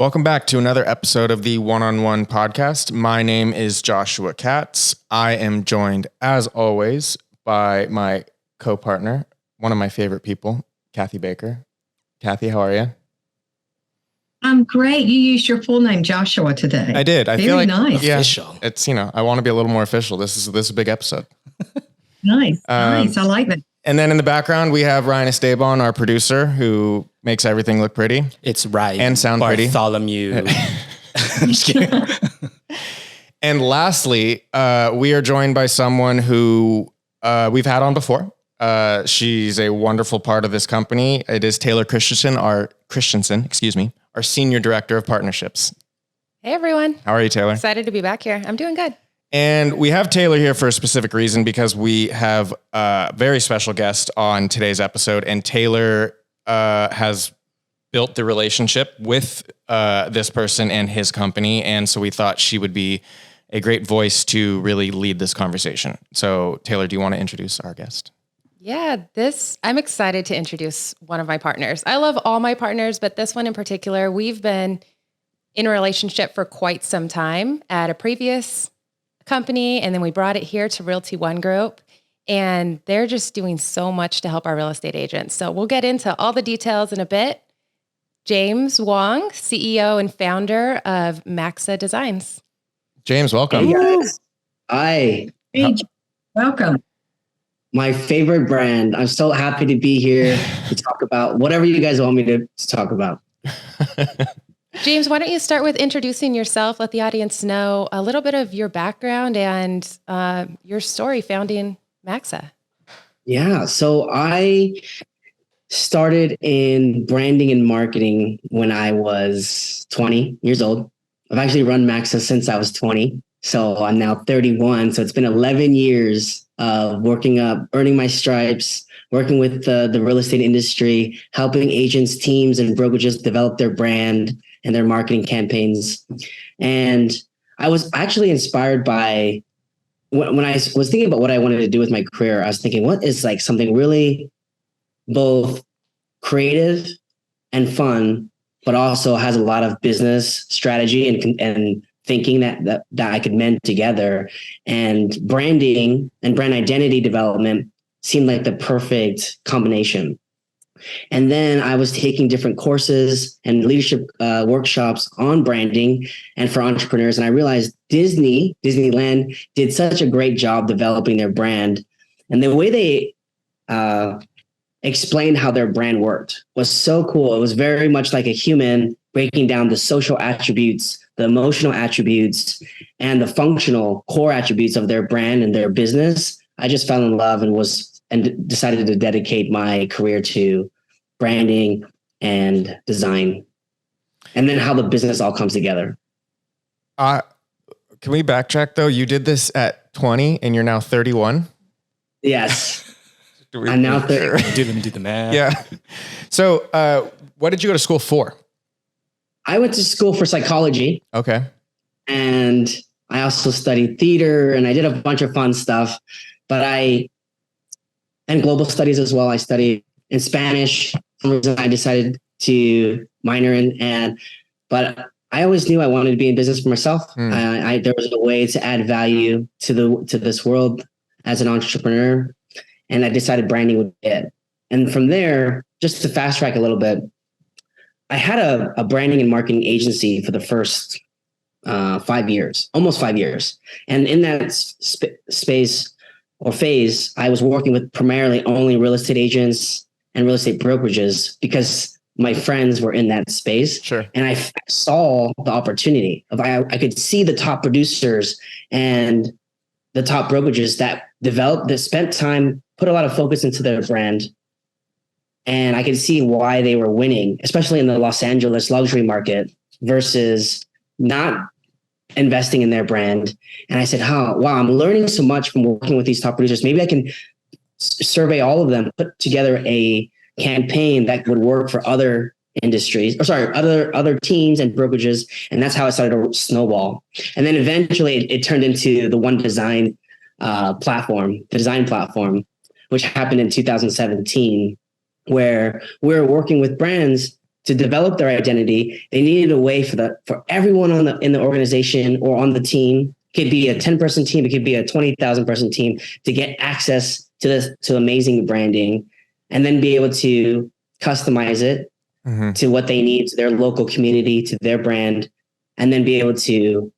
Welcome back to another episode of the One-on-One podcast. My name is Joshua Katz. I am joined, as always, by my co-partner, one of my favorite people, Kathy Baker. Kathy, how are you? I'm great. You used your full name, Joshua, today. I did. I feel like nice. Yeah, official. It's I want to be a little more official. This is a big episode. Nice. I like that. And then in the background, we have Ryan Esteban, our producer, who makes everything look pretty. It's right. And sound pretty. Bartholomew. I'm just kidding. And lastly, we are joined by someone who we've had on before. She's a wonderful part of this company. It is Taylor Christensen, our Senior Director of Partnerships. Hey, everyone. How are you, Taylor? Excited to be back here. I'm doing good. And we have Taylor here for a specific reason because we have a very special guest on today's episode. And Taylor has built the relationship with this person and his company. And so we thought she would be a great voice to really lead this conversation. So Taylor, do you want to introduce our guest? Yeah, I'm excited to introduce one of my partners. I love all my partners, but this one in particular, we've been in a relationship for quite some time at a previous company. And then we brought it here to Realty ONE Group, and they're just doing so much to help our real estate agents. So we'll get into all the details in a bit. James Wong, CEO and founder of Maxa Designs. James, welcome. Hey guys. Hi. Hey, welcome. My favorite brand. I'm so happy to be here to talk about whatever you guys want me to talk about. James, why don't you start with introducing yourself? Let the audience know a little bit of your background and your story founding Maxa. Yeah. So I started in branding and marketing when I was 20 years old. I've actually run Maxa since I was 20. So I'm now 31. So it's been 11 years of working up, earning my stripes, working with the real estate industry, helping agents, teams, and brokerages develop their brand and their marketing campaigns. And I was actually inspired by when I was thinking about what I wanted to do with my career. I was thinking, what is like something really both creative and fun, but also has a lot of business strategy and thinking that I could mend together. And branding and brand identity development seemed like the perfect combination. And then I was taking different courses and leadership workshops on branding and for entrepreneurs. And I realized Disneyland did such a great job developing their brand. And the way they explained how their brand worked was so cool. It was very much like a human breaking down the social attributes, the emotional attributes, and the functional core attributes of their brand and their business. I just fell in love and decided to dedicate my career to branding and design, and then how the business all comes together. Can we backtrack though? You did this at 20 and you're now 31. Yes. I'm now 30. Do the math. Yeah. So what did you go to school for? I went to school for psychology. Okay. And I also studied theater and I did a bunch of fun stuff, and global studies as well. I studied in Spanish. For some reason I decided to minor in, but I always knew I wanted to be in business for myself. There was a way to add value to this world as an entrepreneur, and I decided branding would be it. And from there, just to fast track a little bit, I had a branding and marketing agency for the first 5 years, almost 5 years. And in that space or phase, I was working with primarily only real estate agents and real estate brokerages because my friends were in that space. Sure. And I saw the opportunity I could see the top producers and the top brokerages that spent time, put a lot of focus into their brand. And I could see why they were winning, especially in the Los Angeles luxury market versus not investing in their brand. And I said, wow, I'm learning so much from working with these top producers. Maybe I can survey all of them, put together a campaign that would work for other industries, other teams and brokerages. And that's how it started to snowball. And then eventually it turned into the One Design platform, the design platform, which happened in 2017, where we're working with brands to develop their identity, they needed a way for everyone in the organization or on the team. It could be a 10-person team, it could be a 20,000 person team, to get access to amazing branding, and then be able to customize it to what they need, to their local community, to their brand, and then be able to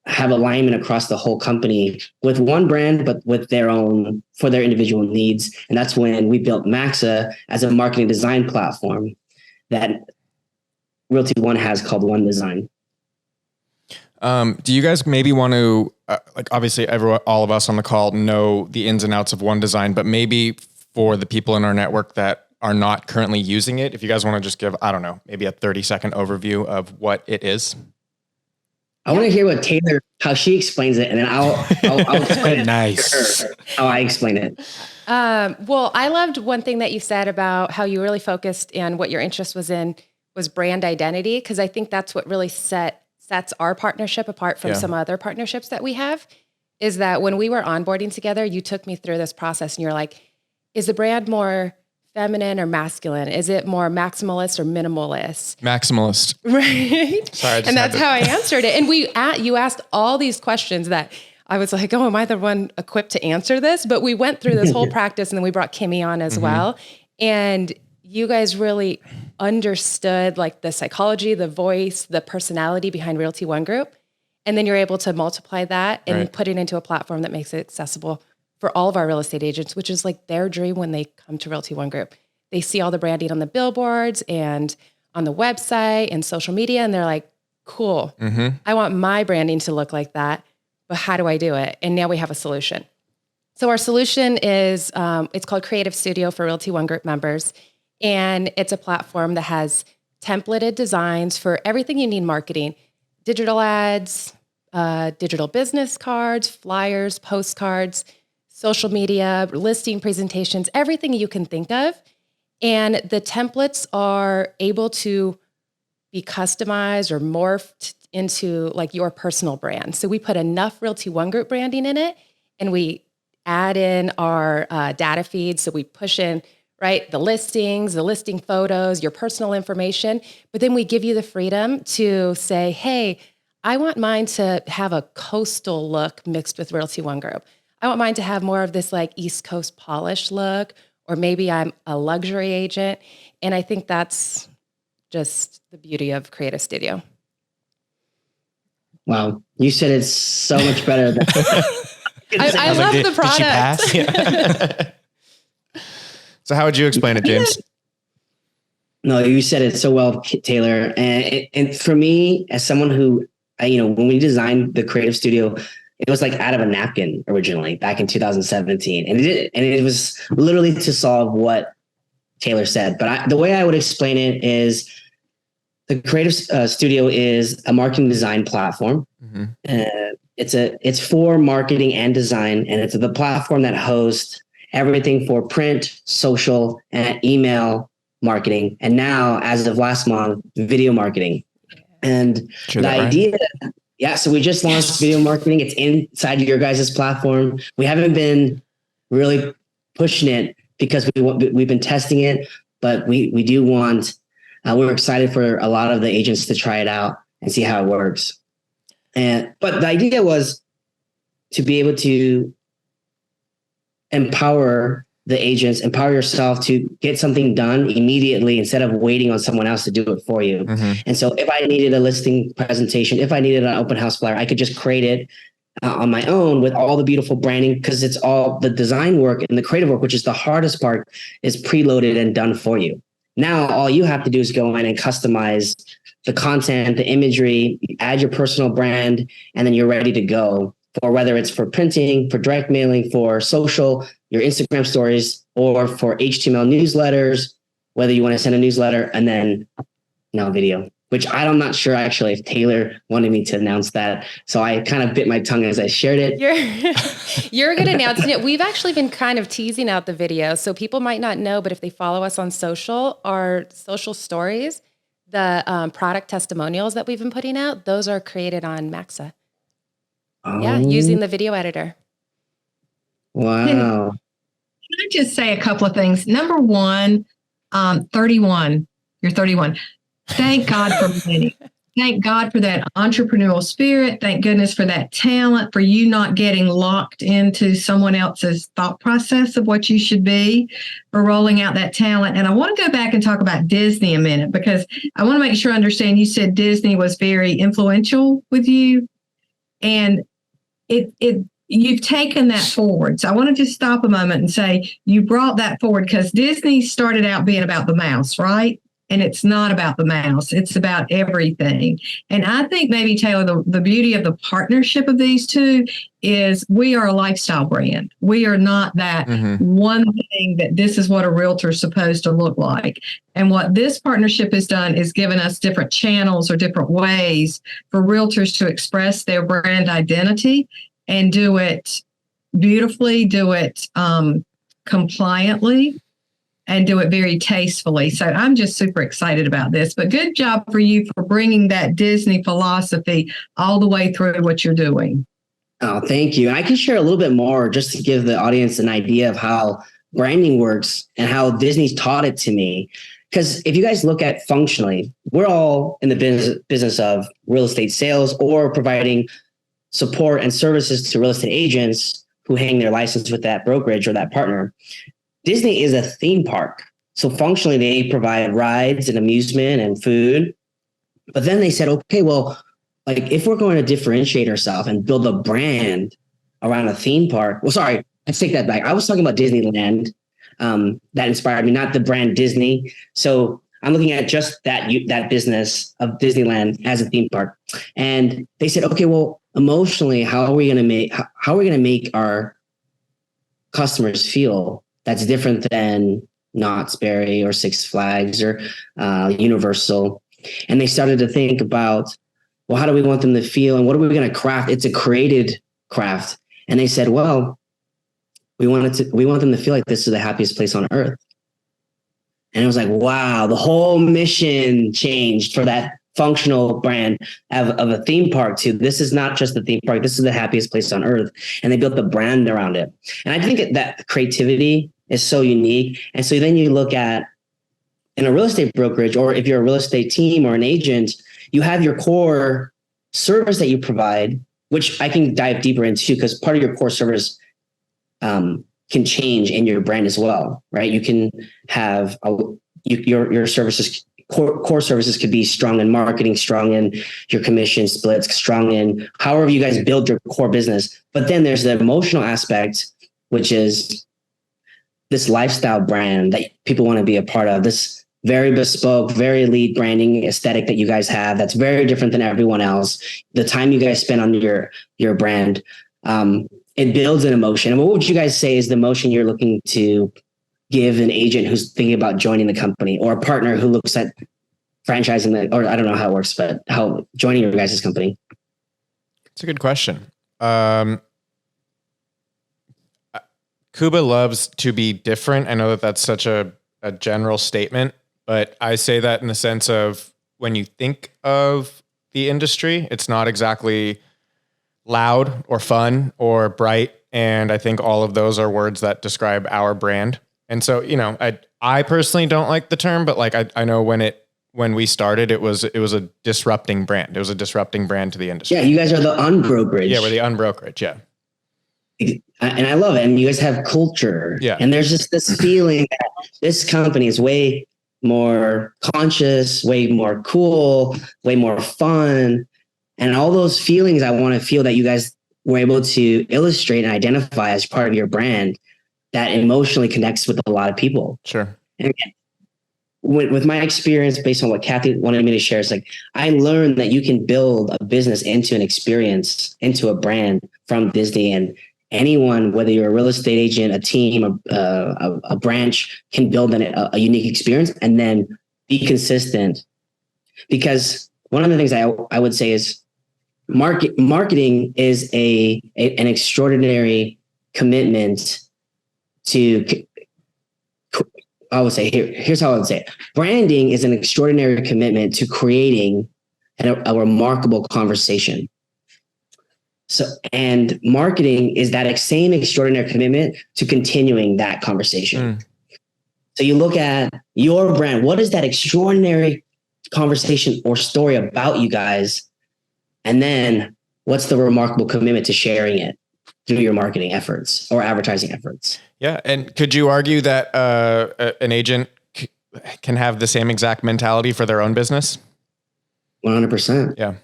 have alignment across the whole company with one brand, but with their own, for their individual needs. And that's when we built Maxa as a marketing design platform that Realty One has, called One Design. Do you guys maybe want to, like, obviously all of us on the call know the ins and outs of One Design, but maybe for the people in our network that are not currently using it, if you guys want to just give, I don't know, maybe a 30-second overview of what it is. I want to hear what Taylor, how she explains it, and then I'll explain it. Nice. How I explain it. Well, I loved one thing that you said about how you really focused and what your interest was in was brand identity, because I think that's what really sets our partnership apart from some other partnerships that we have, is that when we were onboarding together, you took me through this process and you're like, is the brand more feminine or masculine? Is it more maximalist or minimalist? Maximalist. Right. Sorry, and that's how I answered it. And you asked all these questions that I was like, oh, am I the one equipped to answer this? But we went through this whole practice, and then we brought Kimmy on as well. And you guys really understood like the psychology, the voice, the personality behind Realty ONE Group. And then you're able to multiply that and put it into a platform that makes it accessible for all of our real estate agents, which is like their dream when they come to Realty ONE Group. They see all the branding on the billboards and on the website and social media, and they're like, cool, I want my branding to look like that, but how do I do it? And now we have a solution. So our solution is, it's called Creative Studio for Realty ONE Group members. And it's a platform that has templated designs for everything you need marketing, digital ads, digital business cards, flyers, postcards, social media, listing presentations, everything you can think of. And the templates are able to be customized or morphed into like your personal brand. So we put enough Realty ONE Group branding in it, and we add in our data feeds. So we push in, right, the listings, the listing photos, your personal information, but then we give you the freedom to say, hey, I want mine to have a coastal look mixed with Realty ONE Group. I want mine to have more of this like East Coast polish look, or maybe I'm a luxury agent. And I think that's just the beauty of Creative Studio. Wow. You said it's so much better than I love the product. Did she pass? Yeah. So how would you explain it, James? No, you said it so well, Taylor. And for me, as someone who, when we designed the Creative Studio, it was like out of a napkin originally back in 2017. And it was literally to solve what Taylor said. But the way I would explain it is the Creative Studio is a marketing design platform. It's for marketing and design. And it's the platform that hosts everything for print, social, and email marketing. And now, as of last month, video marketing. And the idea, so we just launched video marketing. It's inside your guys' platform. We haven't been really pushing it because we've been testing it, but we do want, we're excited for a lot of the agents to try it out and see how it works. But the idea was to be able to empower the agents, empower yourself to get something done immediately instead of waiting on someone else to do it for you. And so if I needed a listing presentation, if I needed an open house flyer, I could just create it on my own with all the beautiful branding, because it's all the design work and the creative work, which is the hardest part, is preloaded and done for you. Now, all you have to do is go in and customize the content, the imagery, add your personal brand, and then you're ready to go. For whether it's for printing, for direct mailing, for social, your Instagram stories, or for HTML newsletters, whether you want to send a newsletter, and then video, which I'm not sure actually if Taylor wanted me to announce that. So I kind of bit my tongue as I shared it. You're good at announcing it. We've actually been kind of teasing out the video. So people might not know, but if they follow us on social, our social stories, the product testimonials that we've been putting out, those are created on Maxa. Yeah, using the video editor. Wow. Can I just say a couple of things? Number one, 31. You're 31. Thank God for money. Thank God for that entrepreneurial spirit. Thank goodness for that talent, for you not getting locked into someone else's thought process of what you should be, for rolling out that talent. And I want to go back and talk about Disney a minute, because I want to make sure I understand. You said Disney was very influential with you, and you've taken that forward. So I want to just stop a moment and say you brought that forward, because Disney started out being about the mouse, right? And it's not about the mouse. It's about everything. And I think maybe, Taylor, the beauty of the partnership of these two is we are a lifestyle brand. We are not that one thing that this is what a realtor is supposed to look like. And what this partnership has done is given us different channels or different ways for realtors to express their brand identity and do it beautifully, do it compliantly, and do it very tastefully. So I'm just super excited about this. But good job for you for bringing that Disney philosophy all the way through what you're doing. Oh, thank you. I can share a little bit more just to give the audience an idea of how branding works and how Disney's taught it to me. Because if you guys look at functionally, we're all in the business of real estate sales or providing support and services to real estate agents who hang their license with that brokerage or that partner. Disney is a theme park. So functionally, they provide rides and amusement and food. But then they said, okay, well, like if we're going to differentiate ourselves and build a brand around a theme park. Well, sorry, let's take that back. I was talking about Disneyland. That inspired me, not the brand Disney. So I'm looking at just that business of Disneyland as a theme park. And they said, okay, well, emotionally, how are we going to make our customers feel that's different than Knott's Berry or Six Flags or Universal? And they started to think about, well, how do we want them to feel? And what are we going to craft? It's a created craft. And they said, well, we want them to feel like this is the happiest place on earth. And it was like, wow, the whole mission changed for that functional brand of a theme park to this is not just a theme park. This is the happiest place on earth. And they built the brand around it. And I think that creativity is so unique. And so then you look at in a real estate brokerage, or if you're a real estate team or an agent, you have your core service that you provide, which I can dive deeper into because part of your core service can change in your brand as well, right? You can have your services, core services could be strong in marketing, strong in your commission splits, strong in however you guys build your core business. But then there's the emotional aspect, which is this lifestyle brand that people want to be a part of, this very bespoke, very elite branding aesthetic that you guys have that's very different than everyone else. The time you guys spend on your brand, it builds an emotion. And what would you guys say is the emotion you're looking to give an agent who's thinking about joining the company, or a partner who looks at franchising, or I don't know how it works, but how joining your guys' company? It's a good question. Kuba loves to be different. I know that that's such a general statement, but I say that in the sense of when you think of the industry, it's not exactly loud or fun or bright. And I think all of those are words that describe our brand. And so, you know, I personally don't like the term, but like I know when we started, it was a disrupting brand. It was a disrupting brand to the industry. Yeah, you guys are the unbrokerage. Yeah, we're the unbrokerage. Yeah. And I love it. And you guys have culture. Yeah. And there's just this feeling that this company is way more conscious, way more cool, way more fun. And all those feelings I want to feel that you guys were able to illustrate and identify as part of your brand that emotionally connects with a lot of people. Sure. And again, with my experience, based on what Kathy wanted me to share, it's like I learned that you can build a business into an experience, into a brand from Disney, and anyone, whether you're a real estate agent, a team, a branch, can build a unique experience and then be consistent. Because one of the things I would say is marketing is an extraordinary commitment to. I would say here's how I would say it. Branding is an extraordinary commitment to creating a remarkable conversation. So, and marketing is that same extraordinary commitment to continuing that conversation. So you look at your brand. What is that extraordinary conversation or story about you guys? And then what's the remarkable commitment to sharing it through your marketing efforts or advertising efforts? Yeah. And could you argue that an agent can have the same exact mentality for their own business? 100%. Yeah.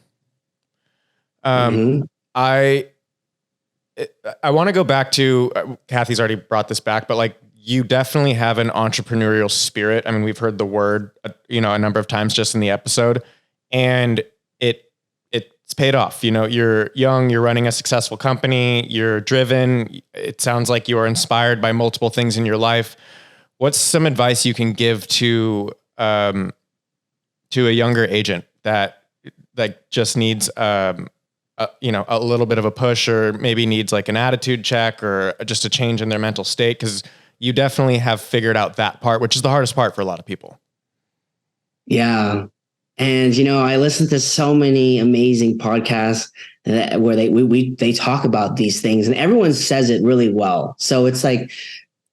I want to go back to, Kathy's already brought this back, but like, you definitely have an entrepreneurial spirit. I mean, we've heard the word, a number of times just in the episode, and it's paid off. You're young, you're running a successful company, you're driven. It sounds like you are inspired by multiple things in your life. What's some advice you can give to a younger agent that just needs, a little bit of a push, or maybe needs like an attitude check or just a change in their mental state? Because you definitely have figured out that part, which is the hardest part for a lot of people. Yeah. And, I listen to so many amazing podcasts where they talk about these things, and everyone says it really well. So it's like,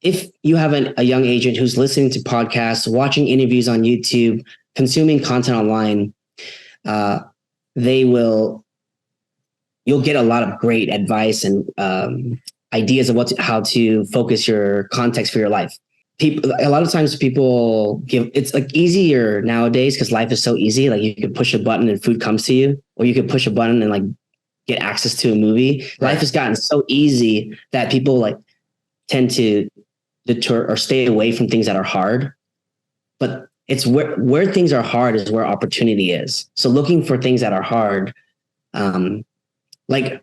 if you have a young agent who's listening to podcasts, watching interviews on YouTube, consuming content online, you'll get a lot of great advice and ideas of how to focus your context for your life. A lot of times people it's like easier nowadays because life is so easy. Like, you could push a button and food comes to you, or you could push a button and like get access to a movie. Right. Life has gotten so easy that people like tend to deter or stay away from things that are hard. But it's where things are hard is where opportunity is. So looking for things that are hard, like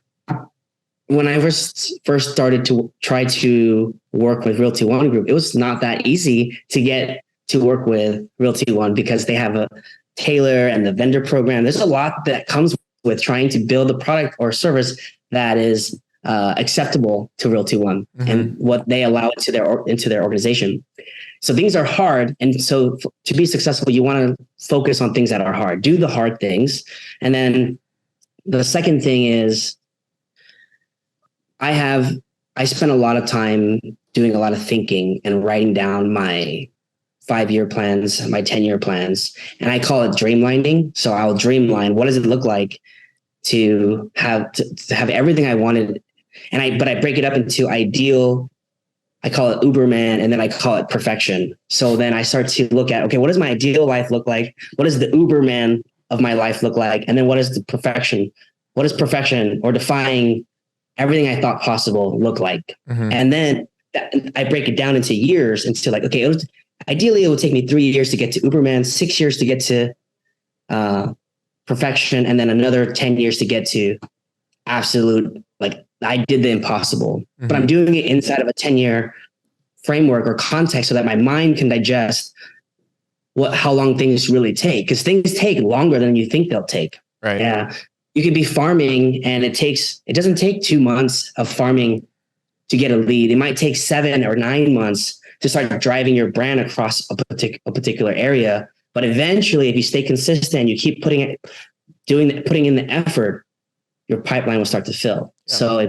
when I first started to try to work with Realty ONE Group, it was not that easy to get to work with Realty ONE because they have a Taylor and the vendor program. There's a lot that comes with trying to build a product or service that is acceptable to Realty ONE and what they allow into their organization. So things are hard. And so to be successful, you want to focus on things that are hard, do the hard things. And then the second thing is, I spent a lot of time doing a lot of thinking and writing down my 5-year plans, my 10-year plans, and I call it dreamlining. So I'll dreamline. What does it look like to have everything I wanted? But I break it up into ideal. I call it Uberman, and then I call it perfection. So then I start to look at, okay, what does my ideal life look like? What does the Uberman of my life look like? And then what is the perfection? What is perfection or defying everything I thought possible look like? And then I break it down into years, into like, okay, ideally it would take me 3 years to get to Uberman, 6 years to get to perfection, and then another 10 years to get to absolute, like, I did the impossible, but I'm doing it inside of a 10-year framework or context so that my mind can digest how long things really take. Because things take longer than you think they'll take. Right. Yeah. You could be farming and it doesn't take 2 months of farming to get a lead. It might take 7 or 9 months to start driving your brand across a particular area. But eventually, if you stay consistent, you keep putting in the effort, your pipeline will start to fill. Yeah. So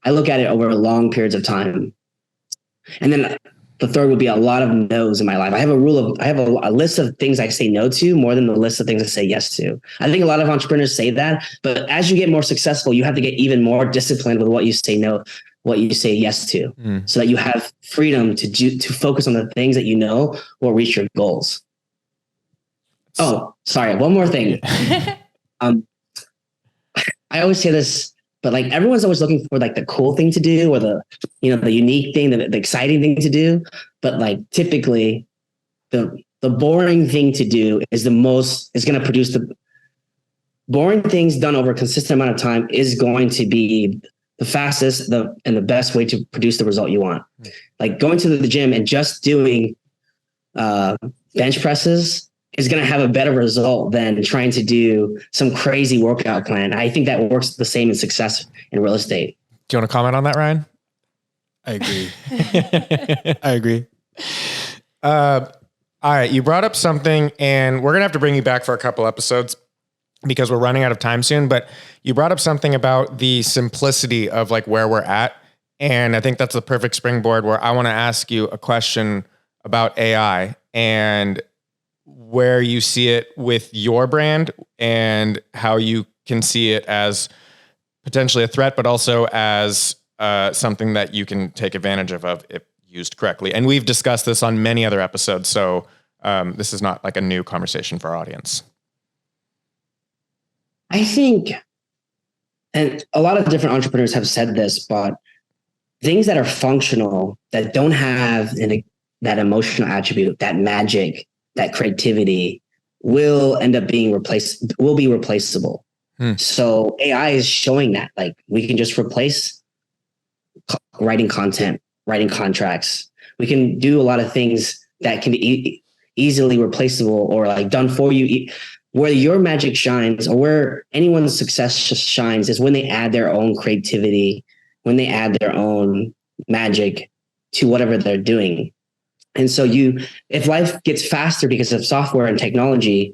I look at it over long periods of time. And then the third would be a lot of no's in my life. I have a list of things I say no to more than the list of things I say yes to. I think a lot of entrepreneurs say that, but as you get more successful, you have to get even more disciplined with what you say no, what you say yes to, so that you have freedom to focus on the things that you know will reach your goals. Oh, sorry. One more thing. I always say this, but like everyone's always looking for like the cool thing to do or the unique thing, the exciting thing to do. But like typically the boring thing to do is going to produce the boring things done over a consistent amount of time is going to be the fastest and the best way to produce the result you want. Like going to the gym and just doing bench presses is going to have a better result than trying to do some crazy workout plan. I think that works the same in success in real estate. Do you want to comment on that, Ryan? I agree. I agree. All right. You brought up something, and we're going to have to bring you back for a couple episodes because we're running out of time soon, but you brought up something about the simplicity of like where we're at. And I think that's the perfect springboard where I want to ask you a question about AI and where you see it with your brand and how you can see it as potentially a threat, but also as something that you can take advantage of if used correctly. And we've discussed this on many other episodes, so this is not like a new conversation for our audience. I think, and a lot of different entrepreneurs have said this, but things that are functional, that don't have that emotional attribute, that magic, that creativity, will end up being will be replaceable. So AI is showing that, like, we can just replace writing content, writing contracts. We can do a lot of things that can be easily replaceable or like done for you. Where your magic shines, or where anyone's success just shines, is when they add their own creativity, when they add their own magic to whatever they're doing. And so if life gets faster because of software and technology,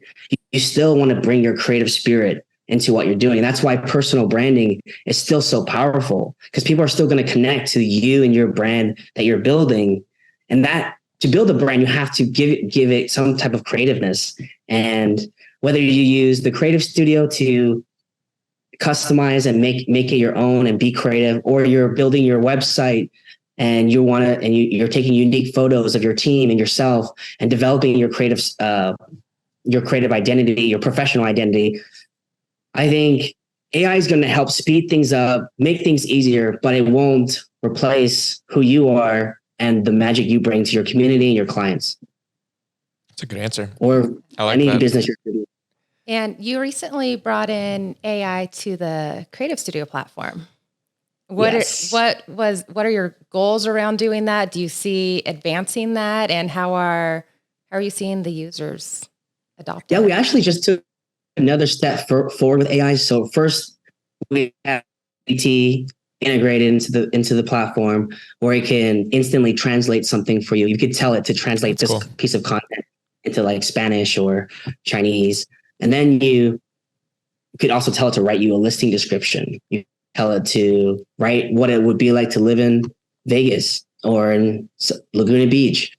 you still want to bring your creative spirit into what you're doing. And that's why personal branding is still so powerful, because people are still going to connect to you and your brand that you're building. And that, to build a brand, you have to give it some type of creativeness. And whether you use the creative studio to customize and make it your own and be creative, or you're building your website and you're taking unique photos of your team and yourself and developing your creative identity, your professional identity. I think AI is going to help speed things up, make things easier, but it won't replace who you are and the magic you bring to your community and your clients. That's a good answer. Or I like any that. business you're doing. And you recently brought in AI to the Creative Studio platform. What are your goals around doing that? Do you see advancing that, and how are you seeing the users adopt it? Yeah, we actually just took another step forward with AI. So first, we have GPT integrated into the platform, where it can instantly translate something for you. You could tell it to translate this piece of content into like Spanish or Chinese. And then you could also tell it to write you a listing description. You tell it to write what it would be like to live in Vegas or in Laguna Beach.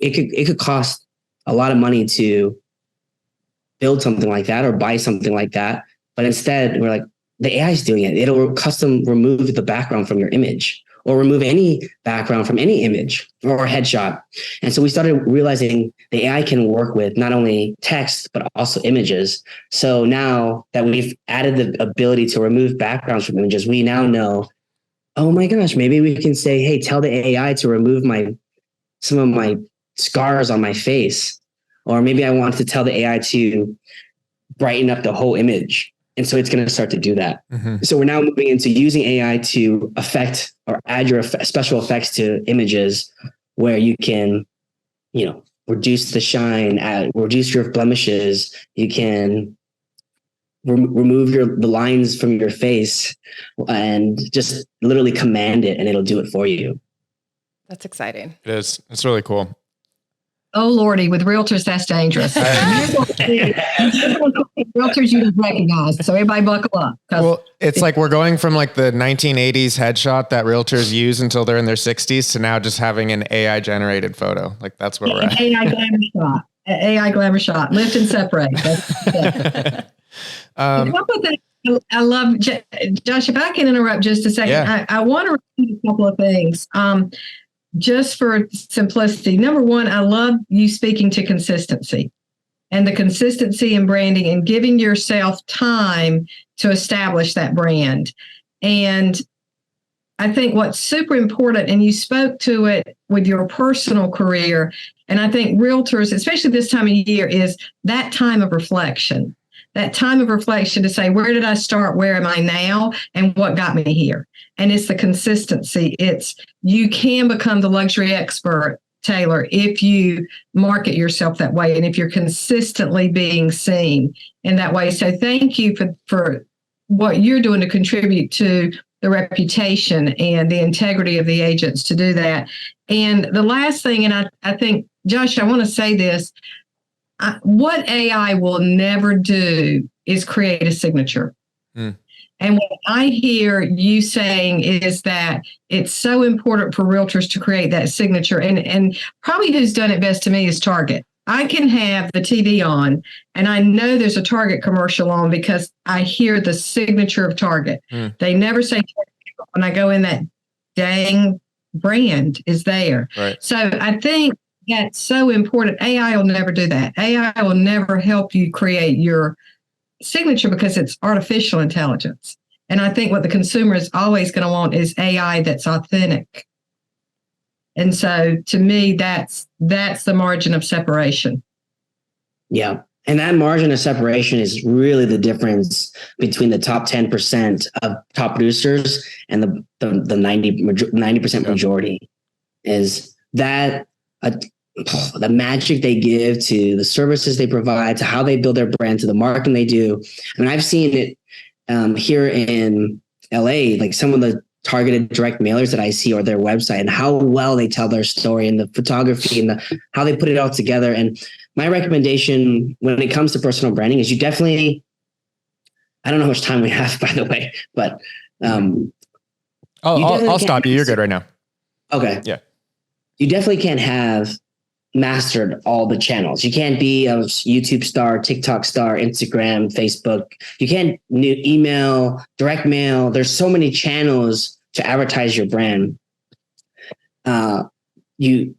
It could cost a lot of money to build something like that or buy something like that. But instead, we're like, the AI is doing it. It'll custom remove the background from your image, or remove any background from any image or headshot. And so we started realizing the AI can work with not only text, but also images. So now that we've added the ability to remove backgrounds from images, we now know, oh my gosh, maybe we can say, hey, tell the AI to remove some of my scars on my face. Or maybe I want to tell the AI to brighten up the whole image. And so it's going to start to do that. Mm-hmm. So we're now moving into using AI to affect or add your special effects to images, where you can, reduce the shine, reduce your blemishes. You can remove the lines from your face and just literally command it, and it'll do it for you. That's exciting. It is. It's really cool. Oh, Lordy, with realtors, that's dangerous. Realtors you don't recognize, so everybody buckle up. Well, it's like we're going from like the 1980s headshot that realtors use until they're in their 60s to now just having an AI generated photo. Like, that's where we're at. AI glamour shot. Lift and separate. I love, Josh, if I can interrupt just a second, yeah. I want to repeat a couple of things. Just for simplicity. Number one, I love you speaking to consistency, and the consistency in branding and giving yourself time to establish that brand. And I think what's super important, and you spoke to it with your personal career, and I think realtors, especially this time of year, is that time of reflection. That time of reflection to say, where did I start? Where am I now? And what got me here? And it's the consistency. You can become the luxury expert, Taylor, if you market yourself that way and if you're consistently being seen in that way. So thank you for what you're doing to contribute to the reputation and the integrity of the agents to do that. And the last thing, and I think, Josh, I want to say this, what AI will never do is create a signature. And And what I hear you saying is that it's so important for realtors to create that signature. And probably who's done it best to me is Target. I can have the TV on and I know there's a Target commercial on because I hear the signature of Target. They never say Target when I go in, that dang brand is there. Right. So I think that's so important. AI will never do that. AI will never help you create your signature because it's artificial intelligence. And I think what the consumer is always going to want is AI that's authentic. And so to me, that's the margin of separation. Yeah. And that margin of separation is really the difference between the top 10% of top producers and the 90% majority is that the magic they give to the services they provide, to how they build their brand, to the marketing they do. I mean, I've seen it here in LA, like some of the targeted direct mailers that I see or their website and how well they tell their story and the photography and how they put it all together. And my recommendation when it comes to personal branding is you definitely, I don't know how much time we have, by the way, but I'll stop you. You're good right now. Okay. Yeah. You definitely can't have mastered all the channels. You can't be a YouTube star, TikTok star, Instagram, Facebook. You can't email, direct mail. There's so many channels to advertise your brand. But in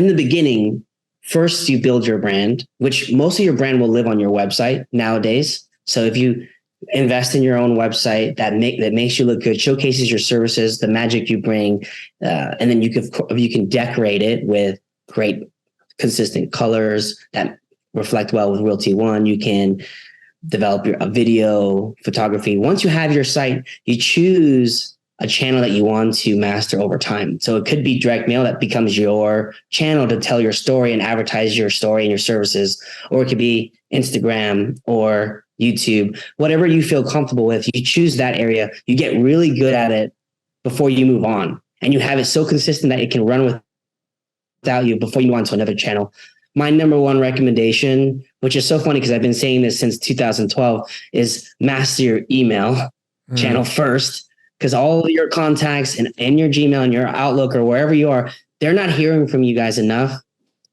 the beginning, first you build your brand, which most of your brand will live on your website nowadays. So if you invest in your own website that makes you look good, showcases your services, the magic you bring, and then you can decorate it with great consistent colors that reflect well with Realty One. You can develop a video photography. Once you have your site, you choose a channel that you want to master over time. So it could be direct mail that becomes your channel to tell your story and advertise your story and your services, or it could be Instagram or YouTube, whatever you feel comfortable with. You choose that area, you get really good at it before you move on, and you have it so consistent that it can run without you before you move on to another channel. My number one recommendation, which is so funny because I've been saying this since 2012, is master your email channel first, because all of your contacts and your Gmail and your Outlook or wherever you are, they're not hearing from you guys enough.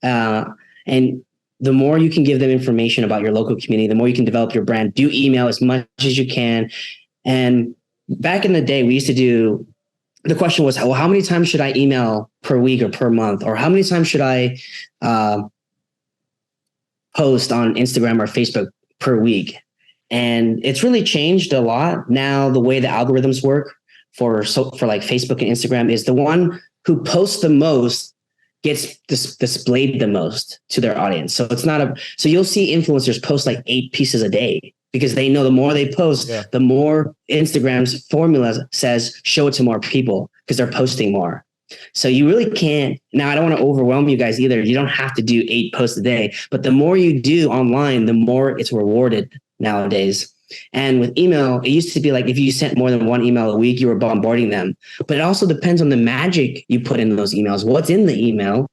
And the more you can give them information about your local community, the more you can develop your brand. Do email as much as you can. And back in the day, we used to do, the question was, well, how many times should I email per week or per month? Or how many times should I post on Instagram or Facebook per week? And it's really changed a lot. Now, the way the algorithms work for like Facebook and Instagram is the one who posts the most gets displayed the most to their audience. So so you'll see influencers post like 8 pieces a day because they know the more they post, the more Instagram's formula says, show it to more people because they're posting more. So you really can't. Now, I don't want to overwhelm you guys either. You don't have to do 8 posts a day, but the more you do online, the more it's rewarded nowadays. And with email, it used to be like if you sent more than 1 email a week, you were bombarding them. But it also depends on the magic you put in those emails. What's in the email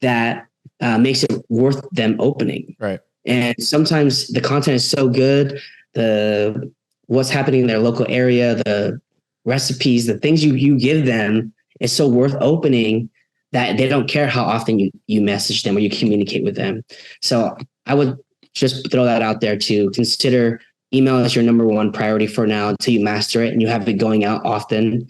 that makes it worth them opening? Right. And sometimes the content is so good, what's happening in their local area, the recipes, the things you give them is so worth opening that they don't care how often you message them or you communicate with them. So I would just throw that out there to consider email as your number one priority for now until you master it and you have it going out often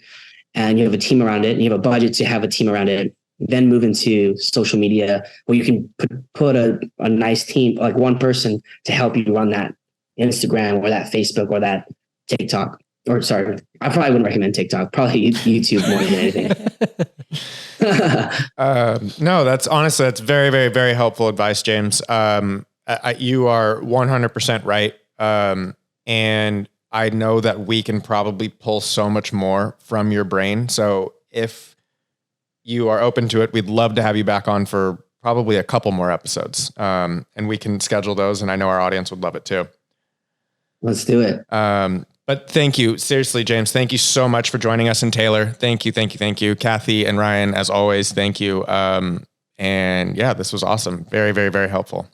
and you have a team around it and you have a budget to have a team around it. Then move into social media where you can put a nice team, like one person to help you run that Instagram or that Facebook or that TikTok. Or sorry, I probably wouldn't recommend TikTok, probably YouTube more than anything. No, that's very, very, very helpful advice, James. You are 100% right. And I know that we can probably pull so much more from your brain. So if you are open to it, we'd love to have you back on for probably a couple more episodes. And we can schedule those. And I know our audience would love it too. Let's do it. But thank you. Seriously, James, thank you so much for joining us. And Taylor, thank you. Kathy and Ryan, as always, thank you. And yeah, this was awesome. Very, very, very helpful.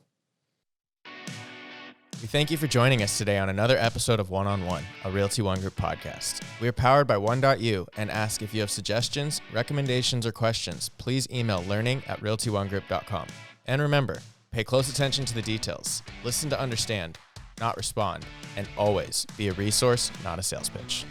We thank you for joining us today on another episode of One on One, a Realty ONE Group podcast. We are powered by One.U and ask if you have suggestions, recommendations, or questions, please email learning@realtyonegroup.com. And remember, pay close attention to the details. Listen to understand, not respond, and always be a resource, not a sales pitch.